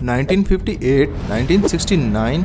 1958, 1969,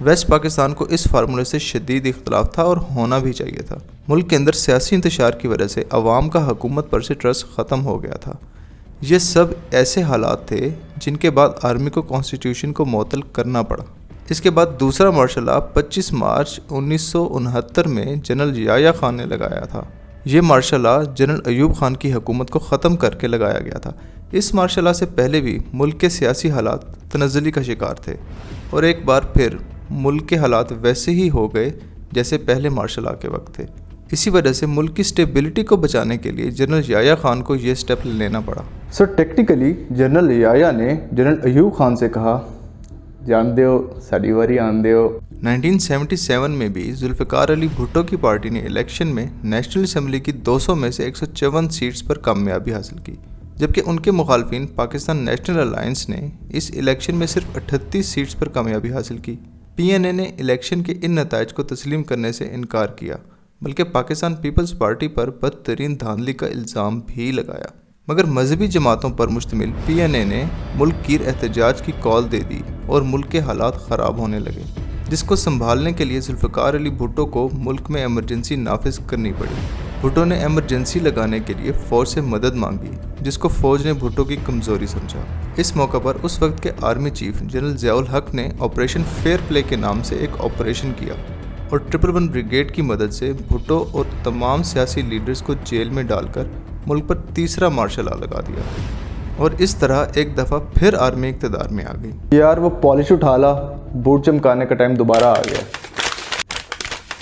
waste Pakistan کو اس فارمولے سے شدید اختلاف تھا اور ہونا بھی چاہیے تھا۔ ملک کے اندر سیاسی انتشار کی وجہ سے عوام کا حکومت پر سے ٹرسٹ ختم ہو گیا تھا۔ یہ سب ایسے حالات تھے جن کے بعد آرمی کو کانسٹیٹیوشن کو معطل کرنا پڑا۔ اس کے بعد دوسرا مارشل لا 25 مارچ 1969 میں جنرل یحییٰ خان نے لگایا تھا۔ یہ martial law General Ayub Khan کی حکومت کو ختم کر کے لگایا گیا تھا۔ اس مارشل لا سے پہلے بھی ملک کے سیاسی حالات تنزلی کا شکار تھے اور ایک بار پھر ملک کے حالات ویسے ہی ہو گئے جیسے پہلے مارشل لا کے وقت تھے۔ اسی وجہ سے ملک کی سٹیبلٹی کو بچانے کے لیے جنرل یحییٰ خان کو یہ سٹیپ لینا پڑا۔ سر ٹیکنیکلی جنرل یحییٰ نے جنرل ایوب خان سے کہا جان دیو ساڈی واری آن دیو۔ 1977 میں بھی ذوالفقار علی بھٹو کی پارٹی نے الیکشن میں نیشنل اسمبلی کی 200 میں سے 154 سیٹس پر کامیابی حاصل کی، جبکہ ان کے مخالفین پاکستان نیشنل الائنس نے اس الیکشن میں صرف 38 سیٹس پر کامیابی حاصل کی۔ پی این اے نے الیکشن کے ان نتائج کو تسلیم کرنے سے انکار کیا، بلکہ پاکستان پیپلز پارٹی پر بدترین دھاندلی کا الزام بھی لگایا۔ مگر مذہبی جماعتوں پر مشتمل پی این اے نے ملک گیر احتجاج کی کال دے دی اور ملک کے حالات خراب ہونے لگے، جس کو سنبھالنے کے لیے ذوالفقار علی بھٹو کو ملک میں ایمرجنسی نافذ کرنی پڑی۔ بھٹو نے ایمرجنسی لگانے کے لیے فوج سے مدد مانگی، جس کو فوج نے بھٹو کی کمزوری سمجھا۔ اس موقع پر اس وقت کے آرمی چیف جنرل ضیاء الحق نے آپریشن فیئر پلے کے نام سے ایک آپریشن کیا اور 111 بریگیڈ کی مدد سے بھٹو اور تمام سیاسی لیڈرز کو جیل میں ڈال کر ملک پر تیسرا مارشل لا لگا دیا، اور اس طرح ایک دفعہ پھر آرمی اقتدار میں آ گئی۔ یار وہ پالش اٹھا لا، بوٹ چمکانے کا ٹائم دوبارہ آ گیا۔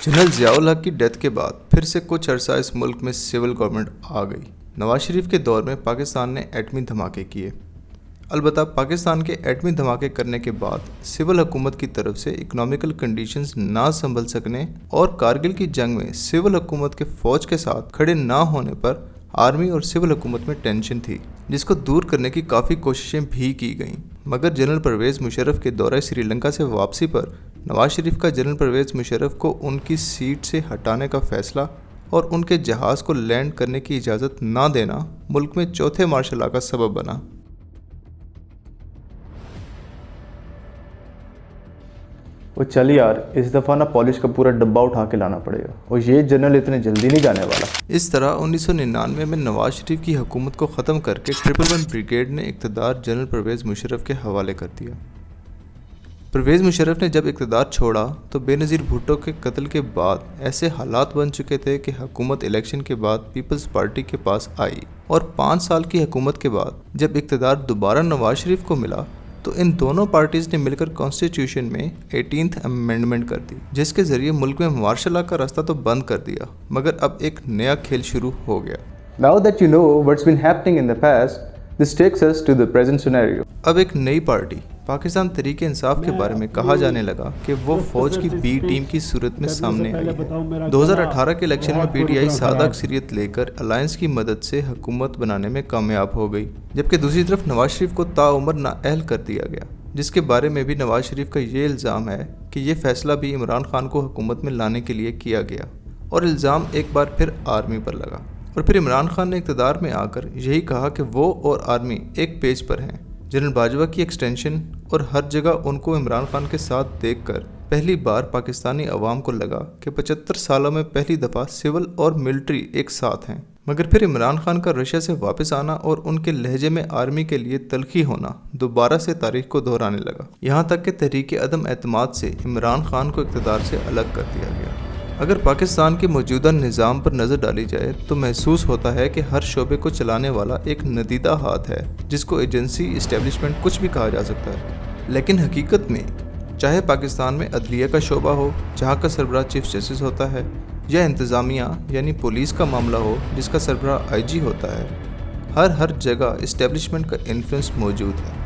جنرل ضیاء الحق کی ڈیتھ کے بعد پھر سے کچھ عرصہ اس ملک میں سول گورنمنٹ آ گئی۔ نواز شریف کے دور میں پاکستان نے ایٹمی دھماکے کیے۔ البتہ پاکستان کے ایٹمی دھماکے کرنے کے بعد سول حکومت کی طرف سے اکنامیکل کنڈیشنز نہ سنبھل سکنے اور کارگل کی جنگ میں سول حکومت کے فوج کے ساتھ کھڑے نہ ہونے پر آرمی اور سول حکومت میں ٹینشن تھی، جس کو دور کرنے کی کافی کوششیں بھی کی گئیں۔ مگر جنرل پرویز مشرف کے دورہ سری لنکا سے واپسی پر نواز شریف کا جنرل پرویز مشرف کو ان کی سیٹ سے ہٹانے کا فیصلہ اور ان کے جہاز کو لینڈ کرنے کی اجازت نہ دینا ملک میں چوتھے مارشل لا کا سبب بنا۔ وہ چل یار، اس دفعہ نا پالش کا پورا ڈبہ اٹھا کے لانا پڑے گا، اور یہ جنرل اتنے جلدی نہیں جانے والا۔ اس طرح 1999 میں نواز شریف کی حکومت کو ختم کر کے 111 بریگیڈ نے اقتدار جنرل پرویز مشرف کے حوالے کر دیا۔ پرویز مشرف نے جب اقتدار چھوڑا تو بے نظیر بھٹو کے قتل کے بعد ایسے حالات بن چکے تھے کہ حکومت الیکشن کے بعد پیپلز پارٹی کے پاس آئی، اور 5 سال کی حکومت کے بعد جب اقتدار دوبارہ نواز شریف کو ملا تو ان دونوں پارٹیز نے مل کر کانسٹیٹیوشن میں 18th امینڈمنٹ کر دی، جس کے ذریعے ملک میں مارشل لا کا راستہ تو بند کر دیا، مگر اب ایک نیا کھیل شروع ہو گیا۔ Now that you know what's been happening in the past, this takes us to the present scenario. اب ایک نئی پارٹی پاکستان تحریک انصاف کے بارے میں کہا جانے لگا کہ وہ فوج کی بی ٹیم کی صورت میں سامنے آئی ہے۔ 2018 کے الیکشن میں پی ٹی آئی سادہ اکثریت لے کر الائنس کی مدد سے حکومت بنانے میں کامیاب ہو گئی، جبکہ دوسری طرف نواز شریف کو تاعمر نااہل کر دیا گیا، جس کے بارے میں بھی نواز شریف کا یہ الزام ہے کہ یہ فیصلہ بھی عمران خان کو حکومت میں لانے کے لیے کیا گیا، اور الزام ایک بار پھر آرمی پر لگا۔ اور پھر عمران خان نے اقتدار میں آ کر یہی کہا کہ وہ اور آرمی ایک پیج پر ہیں۔ جنرل باجوہ کی ایکسٹینشن اور ہر جگہ ان کو عمران خان کے ساتھ دیکھ کر پہلی بار پاکستانی عوام کو لگا کہ 75 سالوں میں پہلی دفعہ سول اور ملٹری ایک ساتھ ہیں۔ مگر پھر عمران خان کا رشیا سے واپس آنا اور ان کے لہجے میں آرمی کے لیے تلخی ہونا دوبارہ سے تاریخ کو دہرانے لگا، یہاں تک کہ تحریک عدم اعتماد سے عمران خان کو اقتدار سے الگ کر دیا گیا۔ اگر پاکستان کے موجودہ نظام پر نظر ڈالی جائے تو محسوس ہوتا ہے کہ ہر شعبے کو چلانے والا ایک ندیدہ ہاتھ ہے، جس کو ایجنسی اسٹیبلشمنٹ کچھ بھی کہا جا سکتا ہے۔ لیکن حقیقت میں چاہے پاکستان میں عدلیہ کا شعبہ ہو جہاں کا سربراہ چیف جسٹس ہوتا ہے، یا انتظامیہ یعنی پولیس کا معاملہ ہو جس کا سربراہ آئی جی ہوتا ہے، ہر جگہ اسٹیبلشمنٹ کا انفلوئنس موجود ہے۔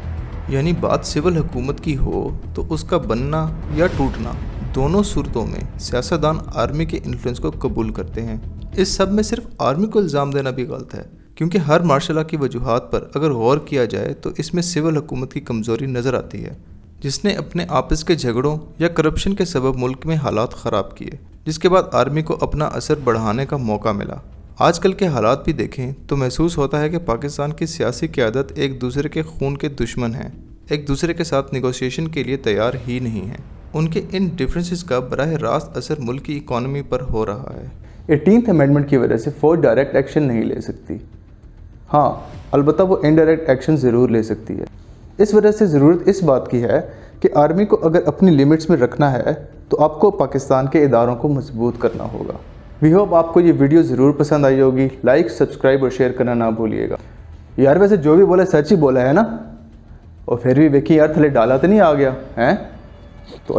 یعنی بات سول حکومت کی ہو تو اس کا بننا یا ٹوٹنا، دونوں صورتوں میں سیاستدان آرمی کے انفلوئنس کو قبول کرتے ہیں۔ اس سب میں صرف آرمی کو الزام دینا بھی غلط ہے، کیونکہ ہر مارشل لا کی وجوہات پر اگر غور کیا جائے تو اس میں سول حکومت کی کمزوری نظر آتی ہے، جس نے اپنے آپس کے جھگڑوں یا کرپشن کے سبب ملک میں حالات خراب کیے، جس کے بعد آرمی کو اپنا اثر بڑھانے کا موقع ملا۔ آج کل کے حالات بھی دیکھیں تو محسوس ہوتا ہے کہ پاکستان کی سیاسی قیادت ایک دوسرے کے خون کے دشمن ہیں، ایک دوسرے کے ساتھ نیگوسیشن کے لیے تیار ہی نہیں ہیں۔ ان کے ان ڈفرینسز کا براہ راست اثر ملک کی اکانومی پر ہو رہا ہے۔ 18th امینڈمنٹ کی وجہ سے فوج ڈائریکٹ ایکشن نہیں لے سکتی، ہاں البتہ وہ انڈائریکٹ ایکشن ضرور لے سکتی ہے۔ اس وجہ سے ضرورت اس بات کی ہے کہ آرمی کو اگر اپنی لیمٹس میں رکھنا ہے تو آپ کو پاکستان کے اداروں کو مضبوط کرنا ہوگا۔ وی ہوپ آپ کو یہ ویڈیو ضرور پسند آئی ہوگی، لائک، سبسکرائب اور شیئر کرنا نہ بھولیے گا۔ یار ویسے جو بھی بولا سچ ہی بولا ہے نا، اور پھر بھی ویکھی یار تھلے ڈالا تو نہیں آ گیا ہیں تو